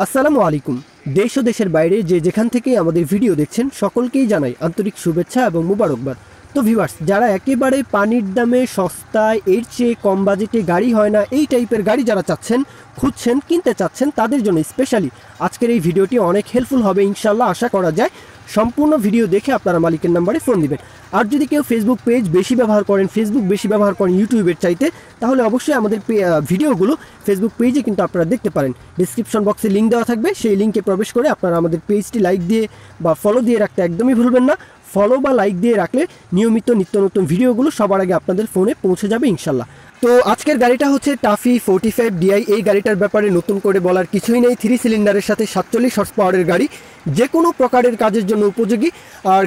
আসসালামু আলাইকুম। দেশ ও দেশের বাইরে যে যেখান থেকেই আমাদের ভিডিও দেখছেন সকলকেই জানাই আন্তরিক শুভেচ্ছা এবং মুবারকবাদ। তো ভিউয়ার্স, যারা একেবারে পানির দামে সস্তায় এর চেয়ে কম বাজেটে গাড়ি হয় না এই টাইপের গাড়ি যারা চাচ্ছেন, খুঁজছেন, কিনতে চাচ্ছেন, তাদের জন্য স্পেশালি আজকের এই ভিডিওটি অনেক হেল্পফুল হবে ইনশাল্লাহ, আশা করা যায়। সম্পূর্ণ ভিডিও দেখে আপনারা মালিকের নাম্বারে ফোন দিবেন। আর যদি কেউ ফেসবুক পেজ বেশি ব্যবহার করেন, ইউটিউবের চাইতে, তাহলে অবশ্যই আমাদের ভিডিওগুলো ফেসবুক পেজে কিন্তু আপনারা দেখতে পারেন। ডিসক্রিপশন বক্সে লিঙ্ক দেওয়া থাকবে, সেই লিঙ্কে প্রবেশ করে আপনারা আমাদের পেজটি লাইক দিয়ে বা ফলো দিয়ে রাখতে একদমই ভুলবেন না। ফলো বা লাইক দিয়ে রাখলে নিয়মিত নিত্য নতুন ভিডিওগুলো সবার আগে আপনাদের ফোনে পৌঁছে যাবে ইনশাল্লাহ। তো আজকের গাড়িটা হচ্ছে টাফি 45 DI। এই গাড়িটার ব্যাপারে নতুন করে বলার কিছুই নেই। 3 সিলিন্ডারের সাথে 47 হর্স পাওয়ারের গাড়ি, যে কোনো প্রকারের কাজের জন্য উপযোগী। আর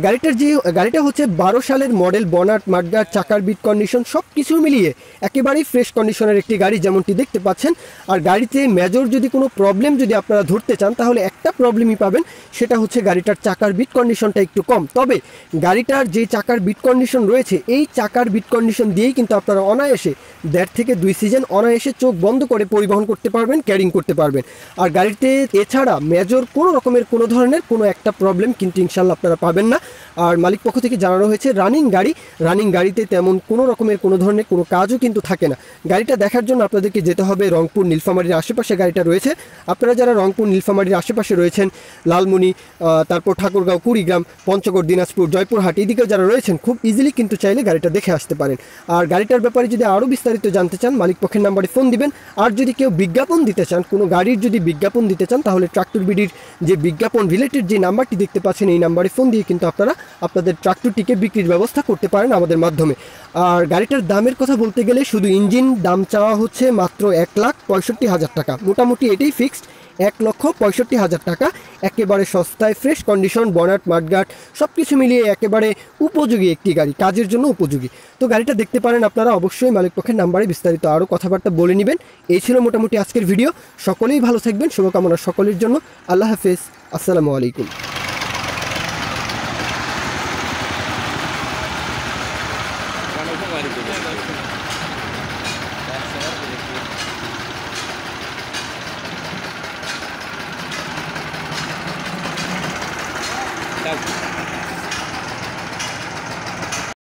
গাড়িটা হচ্ছে 12 সালের মডেল। বনাট, মাডগার্ড, চাকার বিট কন্ডিশন সব কিছু মিলিয়ে একেবারেই ফ্রেশ কন্ডিশনের একটি গাড়ি, যেমনটি দেখতে পাচ্ছেন। আর গাড়িতে মেজর যদি কোনো প্রবলেম যদি আপনারা ধরতে চান, তাহলে একটা প্রবলেমই পাবেন, সেটা হচ্ছে গাড়িটার চাকার বিট কন্ডিশনটা একটু কম। তবে গাড়িটার যে চাকার বিট কন্ডিশন রয়েছে, এই চাকার বিট কন্ডিশন দিয়েই কিন্তু আপনারা অনায়াসে 1.5 থেকে 2 সিজন অনায়াসে চোখ বন্ধ করে পরিবহন করতে পারবেন, ক্যারিং করতে পারবেন। আর গাড়িতে এছাড়া মেজর কোনো রকমের কোনো ধরনের কোনো একটা প্রবলেম কিন্তু ইনশাল্লাহ আপনারা পাবেন না। আর মালিক পক্ষ থেকে জানানো হয়েছে রানিং গাড়িতে তেমন কোনো রকমের কোনো ধরনের কোনো কাজও কিন্তু থাকে না। গাড়িটা দেখার জন্য আপনাদেরকে যেতে হবে রংপুর, নীলফামারীর আশেপাশে গাড়িটা রয়েছে। আপনারা যারা রংপুর, নীলফামারীর আশেপাশে রয়েছেন, লালমনি, তারপর ঠাকুরগাঁও, কুড়িগ্রাম, পঞ্চগড়, দিনাজপুর, জয়পুরহাট, এদিকে যারা রয়েছেন, খুব ইজিলি কিন্তু চাইলে গাড়িটা দেখে আসতে পারেন। আর গাড়িটার ব্যাপারে যদি আরও বিস্তারিত জানতে চান, মালিক পক্ষের নাম্বারে ফোন দিবেন। আর যদি কেউ বিজ্ঞাপন দিতে চান, কোনো গাড়ির যদি বিজ্ঞাপন দিতে চান, তাহলে ট্রাক্টর বিডির যে বিজ্ঞাপন রিলেটেড যে নাম্বারটি দেখতে পাচ্ছেন, এই নাম্বারে ফোন দিয়ে কিন্তু আপনারা আপনাদের ট্রাক্টরটিকে বিক্রির ব্যবস্থা করতে পারেন আমাদের মাধ্যমে। আর গাড়িটার দামের কথা বলতে গেলে শুধু ইঞ্জিন দাম চাওয়া হচ্ছে মাত্র 1,65,000 টাকা। মোটামুটি এটাই ফিক্সড, 1,65,000 টাকা। একেবারে সস্তায়, ফ্রেশ কন্ডিশন, বনাট, মাডগার্ড সব কিছু মিলিয়ে একেবারে উপযোগী একটি গাড়ি, কাজের জন্য উপযোগী। তো গাড়িটা দেখতে পারেন আপনারা, অবশ্যই মালিক পক্ষের নাম্বারে বিস্তারিত আরও কথাবার্তা বলে নেবেন। এই ছিল মোটামুটি আজকের ভিডিও। সকলেই ভালো থাকবেন, শুভকামনা সকলের জন্য। আল্লাহ হাফেজ, আসসালামু আলাইকুম।